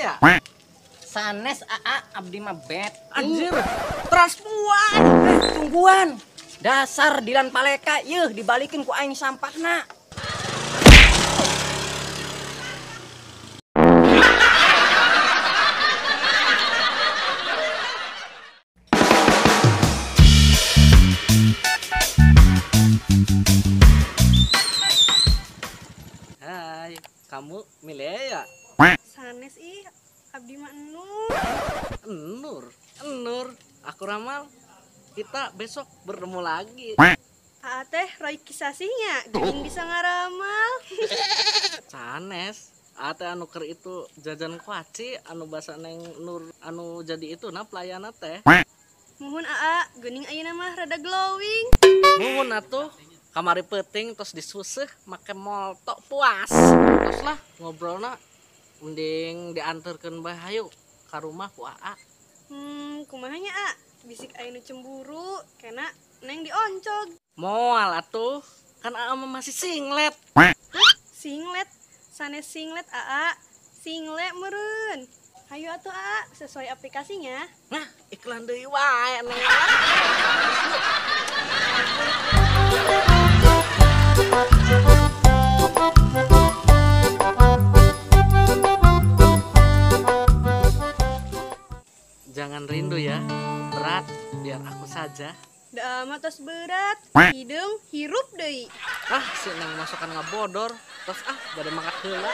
ya? Sanes abdi mah bet. Anjir, transpuan. Tungguan. Dasar Dilan Paleka, yeuh dibalikin ku aing sampahna. Hai, kamu Milea ya? Sanes ih, abdi mah Nur, aku ramal kita besok bertemu lagi. teh Roy Kisasinya, geuning bisa ngaramal. Sanes, ate anu keur itu jajan kuaci anu basa neng Nur anu jadi itu na pelayana teh. Muhun geuning ayeuna mah rada glowing. Nuhun atuh, kamari peuting tos disuseuh make molto puas. Tos lah ngobrolna mending dianterkeun bae hayu ka rumah ku Aa. Kumahanya bisik ayeuna cemburu, kena neng dioncog. Moal atuh, kan Aa mah masih singlet. Singlet, sanes singlet singlet meureun. Hayu atuh sesuai aplikasinya. Nah, iklan deui wae neng. Jangan rindu ya, berat biar aku saja. Da amat tos berat, hidung hirup deui. Si neng masakan ngabodor, terus bade mangkat heula.